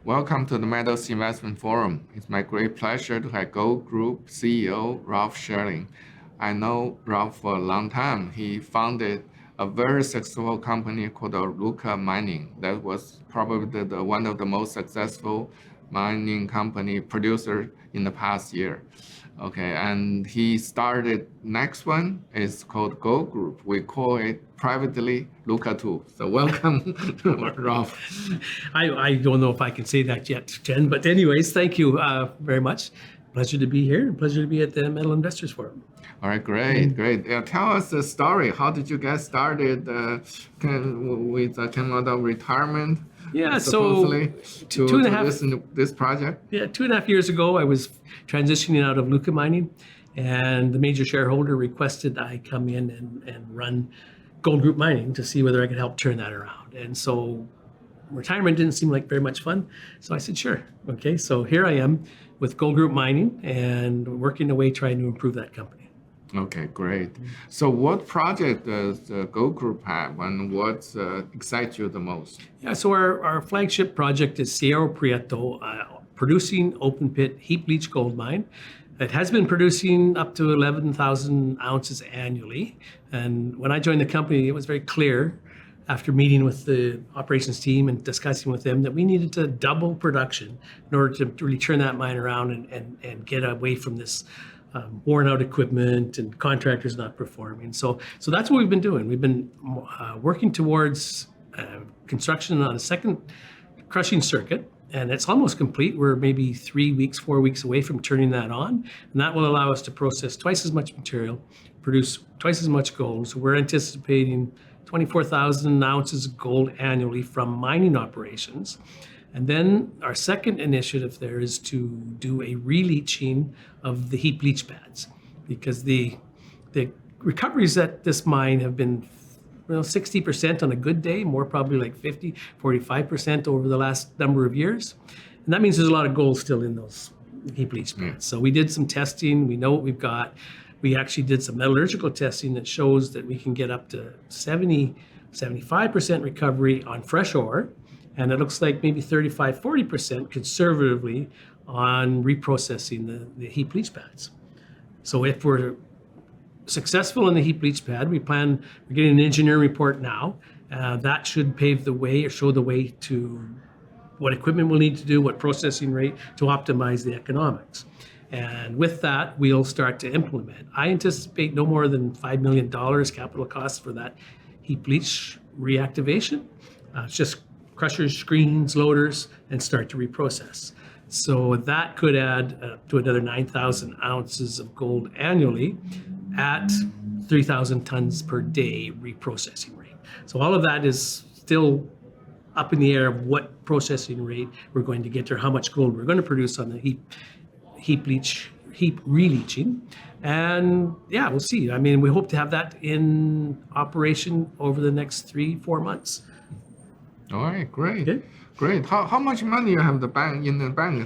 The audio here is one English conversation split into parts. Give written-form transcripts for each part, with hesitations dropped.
Welcome to the Metals Investment Forum. It's my great pleasure to have Goldgroup CEO Ralph Shearing. I know Ralph for a long time. He founded a very successful company called Goldgroup Mining. That was probably one of the most successful mining company producer in the past year. Okay, and he started next one is called Goldgroup. We call it privately Luca 2. So welcome, Ralph. I don't know if I can say that yet, Chen, but anyways, thank you very much. Pleasure to be here and pleasure to be at the Metal Investors Forum. All right, great. Tell us the story. How did you get started with came out of retirement? Yeah, so this project. Yeah, 2.5 years ago, I was transitioning out of Luca Mining, and the major shareholder requested I come in and run Goldgroup Mining to see whether I could help turn that around. And so retirement didn't seem like very much fun, so I said, sure. Okay, so here I am with Goldgroup Mining and working away trying to improve that company. Okay, great. So what project does Goldgroup have and what excites you the most? Yeah, so our flagship project is Cerro Prieto, producing open pit heap leach gold mine. It has been producing up to 11,000 ounces annually. And when I joined the company, it was very clear after meeting with the operations team and discussing with them that we needed to double production in order to really turn that mine around and get away from this worn out equipment and contractors not performing. So that's what we've been doing. We've been working towards construction on a second crushing circuit, and it's almost complete. We're maybe 4 weeks away from turning that on, and that will allow us to process twice as much material, produce twice as much gold. So we're anticipating 24,000 ounces of gold annually from mining operations. And then our second initiative there is to do a re-leaching of the heap leach pads, because the recoveries at this mine have been 60% on a good day, more probably like 50, 45% over the last number of years. And that means there's a lot of gold still in those heap leach pads. So we did some testing, we know what we've got. We actually did some metallurgical testing that shows that we can get up to 75% recovery on fresh ore. And it looks like maybe 35-40% conservatively on reprocessing the heap leach pads. So if we're successful in the heap leach pad, we're getting an engineering report now. That should pave the way or show the way to what equipment we'll need to do, what processing rate to optimize the economics. And with that, we'll start to implement. I anticipate no more than $5 million capital costs for that heap leach reactivation. It's just crushers, screens, loaders, and start to reprocess. So that could add to another 9,000 ounces of gold annually at 3,000 tons per day reprocessing rate. So all of that is still up in the air of what processing rate we're going to get to, or how much gold we're going to produce on the heap re-leaching. And yeah, we'll see. I mean, we hope to have that in operation over the next 3-4 months. All right, great. Okay. Great. How much money you have in the bank?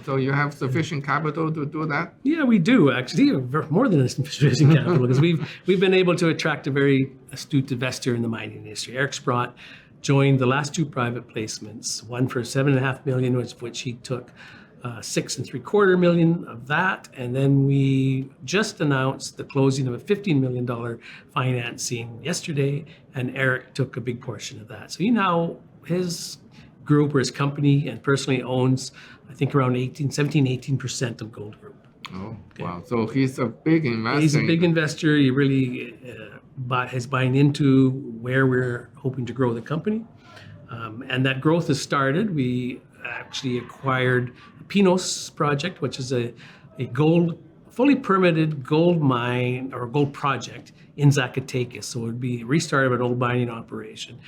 So you have sufficient capital to do that? Yeah, we do actually, more than sufficient capital, because we've been able to attract a very astute investor in the mining industry. Eric Sprott joined the last 2 private placements, one for $7.5 million, of which he took $6.75 million of that, and then we just announced the closing of a $15 million financing yesterday, and Eric took a big portion of that. So his group or his company and personally owns, I think, around 18% of Goldgroup. Oh, okay. Wow. So he's a big investor. He's a big investor. He really is buying into where we're hoping to grow the company. And that growth has started. We actually acquired the Pinos project, which is a fully permitted gold mine or gold project in Zacatecas. So it would be a restart of an old mining operation.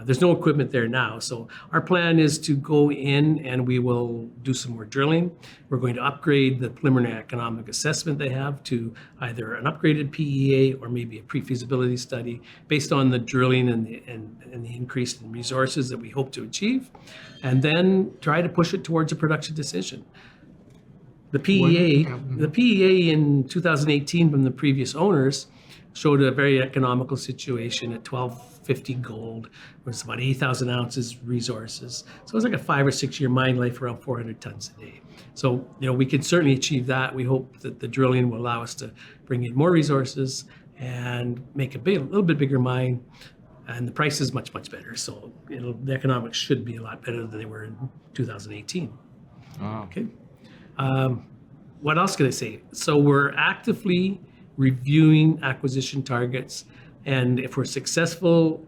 There's no equipment there now. So our plan is to go in and we will do some more drilling. We're going to upgrade the preliminary economic assessment they have to either an upgraded PEA or maybe a pre-feasibility study based on the drilling and the increase in resources that we hope to achieve, and then try to push it towards a production decision. The PEA in 2018 from the previous owners showed a very economical situation at $12.50 gold. It was about 8,000 ounces resources. So it was like a 5 or 6 year mine life, around 400 tons a day. So, we can certainly achieve that. We hope that the drilling will allow us to bring in more resources and make a little bit bigger mine. And the price is much, much better. So the economics should be a lot better than they were in 2018. Wow. Okay. What else can I say? So we're actively reviewing acquisition targets. And if we're successful,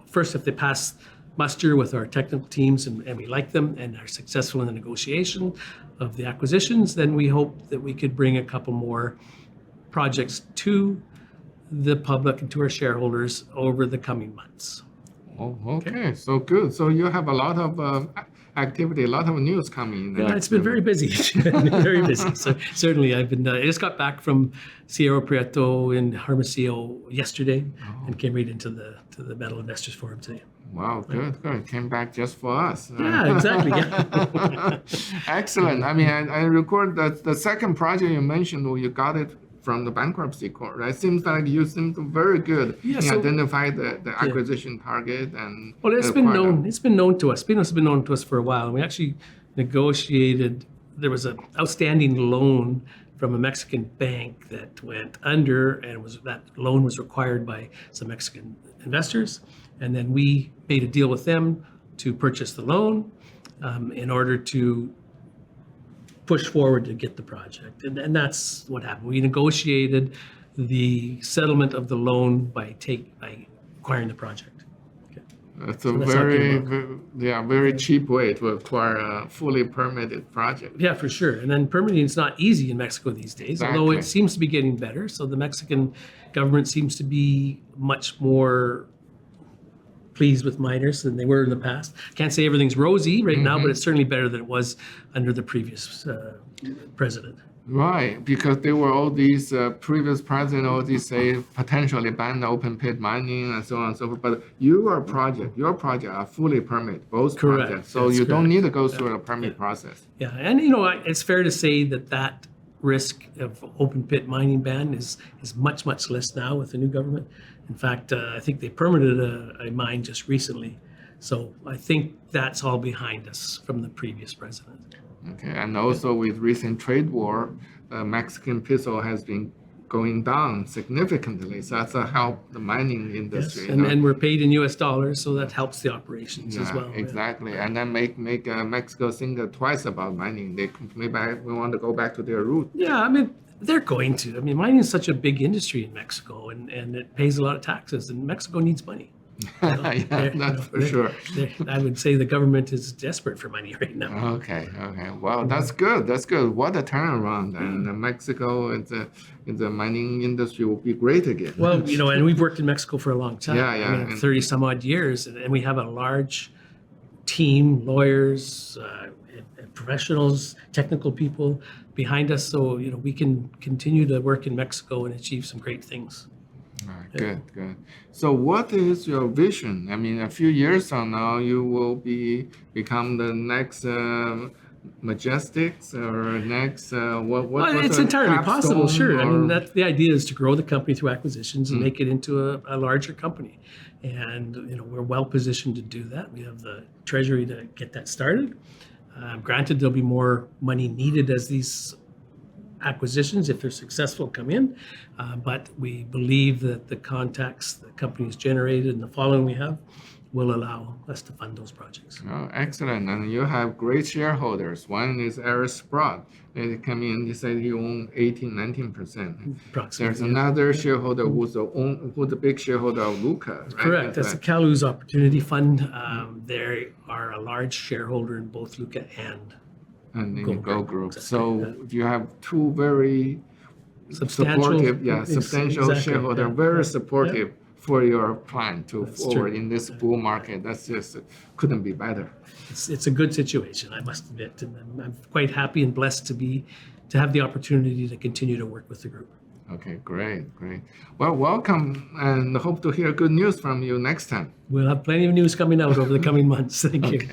first, if they pass muster with our technical teams and we like them and are successful in the negotiation of the acquisitions, then we hope that we could bring a couple more projects to the public and to our shareholders over the coming months. Oh, okay. So good. So you have a lot of activity, a lot of news coming. Yeah, it's been very busy, very busy. So certainly, I just got back from Cerro Prieto in Hermosillo yesterday, and came right into the Metal Investors Forum today. Wow, good. Came back just for us. Yeah, exactly. Yeah. Excellent. I mean, I record that the second project you mentioned, well, you got it from the bankruptcy court, right? Seems like you seem very good in identify the acquisition target and. Well, it's been known. It's been known to us. It's been known to us for a while. And we actually negotiated. There was an outstanding loan from a Mexican bank that went under, and that loan was required by some Mexican investors. And then we made a deal with them to purchase the loan in order to push forward to get the project. And that's what happened. We negotiated the settlement of the loan by acquiring the project. Okay. That's very cheap way to acquire a fully permitted project. Yeah, for sure. And then permitting is not easy in Mexico these days, although it seems to be getting better. So the Mexican government seems to be much more pleased with miners than they were in the past. Can't say everything's rosy right now, but it's certainly better than it was under the previous president. Right, because there were all these previous presidents, all these say potentially ban the open pit mining and so on and so forth. But your project are fully permit, both projects. So you don't need to go through a permit process. Yeah, and it's fair to say that risk of open pit mining ban is much, much less now with the new government. In fact, I think they permitted a mine just recently. So I think that's all behind us from the previous president. Okay, and also with recent trade war, Mexican peso has been going down significantly. So that's a help the mining industry. Yes, and we're paid in US dollars, so that helps the operations as well. Exactly, and then make Mexico think twice about mining. We want to go back to their root. Yeah, I mean, they're going to. I mean, mining is such a big industry in Mexico, and it pays a lot of taxes, and Mexico needs money. That's for sure. I would say the government is desperate for money right now. Okay. Well, that's good. What a turnaround. And Mexico in the mining industry will be great again. Well, and we've worked in Mexico for a long time. Yeah. 30 some odd years, and we have a large team, lawyers, professionals, technical people behind us. So, we can continue to work in Mexico and achieve some great things. All right, good. So what is your vision? I mean, a few years from now, you will become the next Majestics or next, Well, it's entirely possible, sure. I mean, the idea is to grow the company through acquisitions and make it into a larger company. And, we're well positioned to do that. We have the treasury to get that started. Granted, there'll be more money needed as these acquisitions, if they're successful, come in. But we believe that the contacts the company has generated and the following we have will allow us to fund those projects. Oh, excellent. And you have great shareholders. One is Eric Sprott. They come in, they say he owns 19%. There's another shareholder who's the big shareholder of Luca, right? Correct. That's the Caluz Opportunity Fund. They are a large shareholder in both Luca and in Goldgroup. So you have two very substantial shareholders, very supportive for your plan to forward in this bull market. That's just couldn't be better. It's a good situation, I must admit, and I'm quite happy and blessed to have the opportunity to continue to work with the group. Okay, great. Well, welcome, and hope to hear good news from you next time. We'll have plenty of news coming out over the coming months. Thank you.